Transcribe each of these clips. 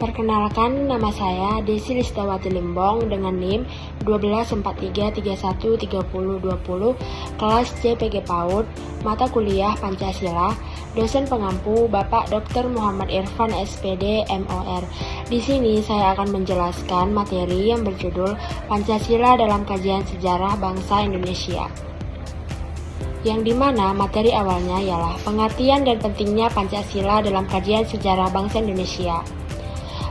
Perkenalkan, nama saya Desi Listawati Limbong dengan NIM 1243313020, kelas CPG PAUD, mata kuliah Pancasila, dosen pengampu Bapak Dr. Muhammad Irfan SPD MOR. Di sini saya akan menjelaskan materi yang berjudul Pancasila dalam Kajian Sejarah Bangsa Indonesia. Yang dimana materi awalnya ialah pengertian dan pentingnya Pancasila dalam kajian sejarah bangsa Indonesia.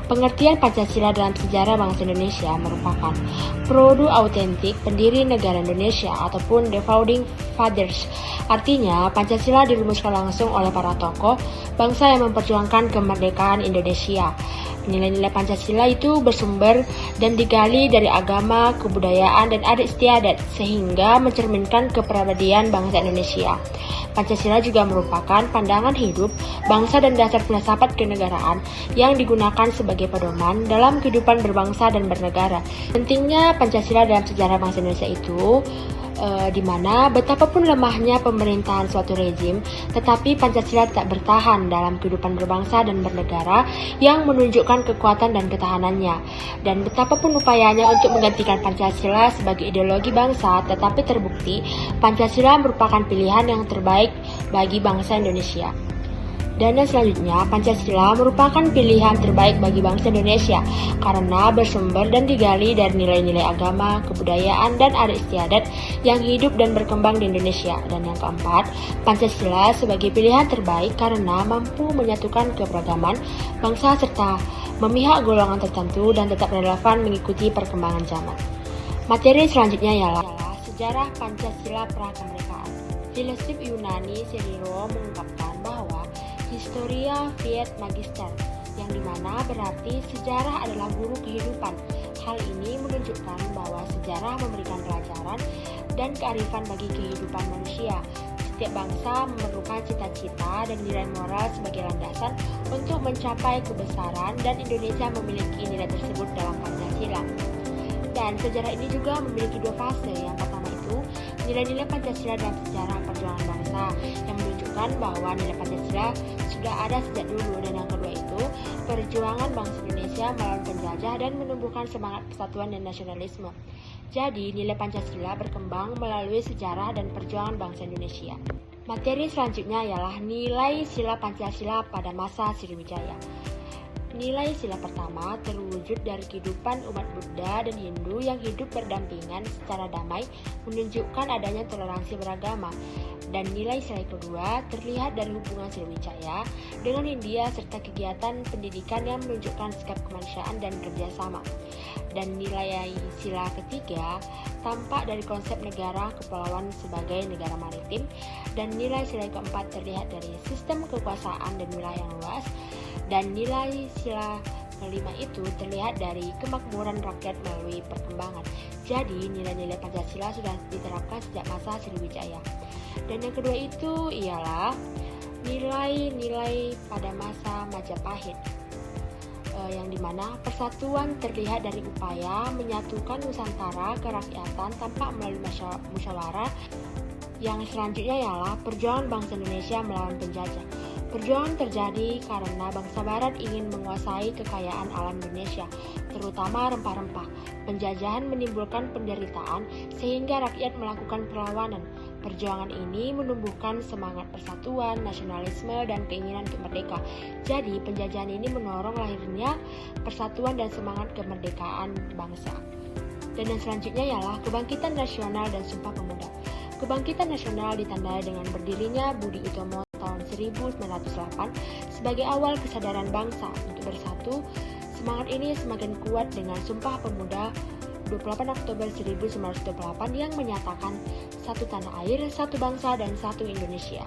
Pengertian Pancasila dalam sejarah bangsa Indonesia merupakan produk autentik pendiri negara Indonesia ataupun the founding fathers. Artinya, Pancasila dirumuskan langsung oleh para tokoh bangsa yang memperjuangkan kemerdekaan Indonesia. Nilai-nilai Pancasila itu bersumber dan digali dari agama, kebudayaan, dan adat istiadat sehingga mencerminkan kepribadian bangsa Indonesia. Pancasila juga merupakan pandangan hidup bangsa dan dasar filsafat kenegaraan yang digunakan sebagai pedoman dalam kehidupan berbangsa dan bernegara. Pentingnya Pancasila dalam sejarah bangsa Indonesia itu di mana betapapun lemahnya pemerintahan suatu rezim, tetapi Pancasila tak bertahan dalam kehidupan berbangsa dan bernegara yang menunjukkan kekuatan dan ketahanannya. Dan betapapun upayanya untuk menggantikan Pancasila sebagai ideologi bangsa, tetapi terbukti Pancasila merupakan pilihan yang terbaik bagi bangsa Indonesia. Dan yang selanjutnya, Pancasila merupakan pilihan terbaik bagi bangsa Indonesia karena bersumber dan digali dari nilai-nilai agama, kebudayaan, dan adat istiadat yang hidup dan berkembang di Indonesia. Dan yang keempat, Pancasila sebagai pilihan terbaik karena mampu menyatukan keberagaman bangsa serta memihak golongan tertentu dan tetap relevan mengikuti perkembangan zaman. Materi selanjutnya ialah sejarah Pancasila prakemerdekaan. Filosof Yunani Cicero mengungkapkan bahwa Historia Fiat Magister, yang dimana berarti sejarah adalah guru kehidupan. Hal ini menunjukkan bahwa sejarah memberikan pelajaran dan kearifan bagi kehidupan manusia. Setiap bangsa memerlukan cita-cita dan nilai moral sebagai landasan untuk mencapai kebesaran, dan Indonesia memiliki nilai tersebut dalam Pancasila. Dan sejarah ini juga memiliki dua fase. Yang pertama itu nilai-nilai Pancasila dalam sejarah perjuangan bangsa, yang menunjukkan bahwa nilai Pancasila sudah ada sejak dulu. Dan yang kedua itu perjuangan bangsa Indonesia melawan penjajah dan menumbuhkan semangat persatuan dan nasionalisme. Jadi nilai Pancasila berkembang melalui sejarah dan perjuangan bangsa Indonesia. Materi selanjutnya ialah nilai sila Pancasila pada masa Sriwijaya. Nilai sila pertama terwujud dari kehidupan umat Buddha dan Hindu yang hidup berdampingan secara damai, menunjukkan adanya toleransi beragama. Dan nilai sila kedua terlihat dari hubungan Sriwijaya dengan India serta kegiatan pendidikan yang menunjukkan sikap kemanusiaan dan kerjasama. Dan nilai sila ketiga tampak dari konsep negara kepulauan sebagai negara maritim. Dan nilai sila keempat terlihat dari sistem kekuasaan dan wilayah yang luas. Dan nilai sila kelima itu terlihat dari kemakmuran rakyat melalui perkembangan. Jadi nilai-nilai Pancasila sudah diterapkan sejak masa Sriwijaya. Dan yang kedua itu ialah nilai-nilai pada masa Majapahit, yang dimana persatuan terlihat dari upaya menyatukan Nusantara kerakyatan tanpa melalui musyawarah. Yang selanjutnya ialah perjuangan bangsa Indonesia melawan penjajah. Perjuangan terjadi karena bangsa Barat ingin menguasai kekayaan alam Indonesia, terutama rempah-rempah. Penjajahan menimbulkan penderitaan sehingga rakyat melakukan perlawanan. Perjuangan ini menumbuhkan semangat persatuan, nasionalisme, dan keinginan untuk merdeka. Jadi penjajahan ini mendorong lahirnya persatuan dan semangat kemerdekaan bangsa. Dan yang selanjutnya ialah kebangkitan nasional dan Sumpah Pemuda. Kebangkitan nasional ditandai dengan berdirinya Budi Utomo tahun 1908 sebagai awal kesadaran bangsa untuk bersatu. Semangat ini semakin kuat dengan Sumpah Pemuda 28 Oktober 1928 yang menyatakan satu tanah air, satu bangsa, dan satu Indonesia.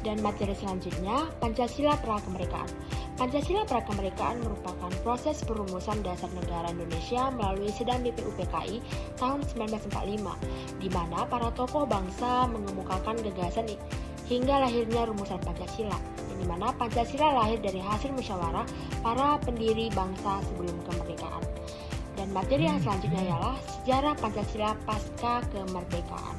Dan materi selanjutnya, Pancasila Prakemerdekaan. Pancasila Prakemerdekaan merupakan proses perumusan dasar negara Indonesia melalui Sidang BPUPKI tahun 1945, di mana para tokoh bangsa mengemukakan gagasan hingga lahirnya rumusan Pancasila, di mana Pancasila lahir dari hasil musyawarah para pendiri bangsa sebelum kemerdekaan. Dan materi yang selanjutnya ialah sejarah Pancasila pasca kemerdekaan,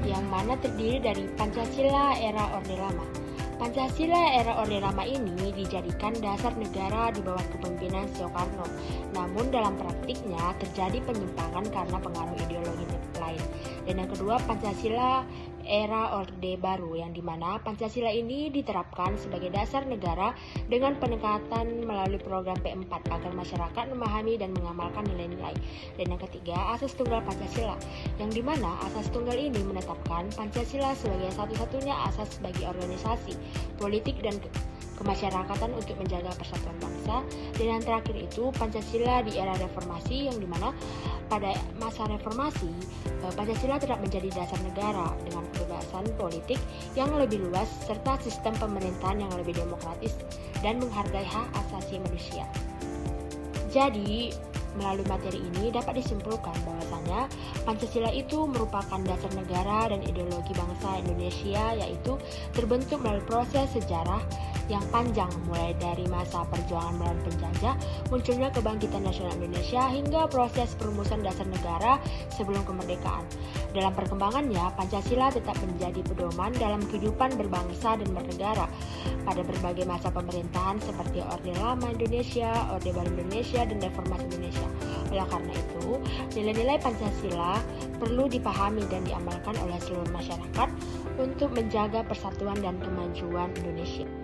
yang mana terdiri dari Pancasila era Orde Lama. Pancasila era Orde Lama ini dijadikan dasar negara di bawah kepemimpinan Soekarno. Namun dalam praktiknya terjadi penyimpangan karena pengaruh ideologi lain. Dan yang kedua, Pancasila era Orde Baru, yang dimana Pancasila ini diterapkan sebagai dasar negara dengan pendekatan melalui program P4 agar masyarakat memahami dan mengamalkan nilai-nilai. Dan yang ketiga, Asas Tunggal Pancasila, yang dimana Asas Tunggal ini menetapkan Pancasila sebagai satu-satunya asas bagi organisasi, politik, dan kemasyarakatan untuk menjaga persatuan bangsa. Dan yang terakhir itu Pancasila di era reformasi, yang dimana pada masa reformasi Pancasila tetap menjadi dasar negara dengan kebebasan politik yang lebih luas serta sistem pemerintahan yang lebih demokratis dan menghargai hak asasi manusia. Jadi, melalui materi ini dapat disimpulkan bahwasanya Pancasila itu merupakan dasar negara dan ideologi bangsa Indonesia, yaitu terbentuk melalui proses sejarah yang panjang mulai dari masa perjuangan melawan penjajah, munculnya kebangkitan nasional Indonesia hingga proses perumusan dasar negara sebelum kemerdekaan. Dalam perkembangannya, Pancasila tetap menjadi pedoman dalam kehidupan berbangsa dan bernegara pada berbagai masa pemerintahan seperti Orde Lama Indonesia, Orde Baru Indonesia, dan Reformasi Indonesia. Oleh karena itu, nilai-nilai Pancasila perlu dipahami dan diamalkan oleh seluruh masyarakat untuk menjaga persatuan dan kemajuan Indonesia.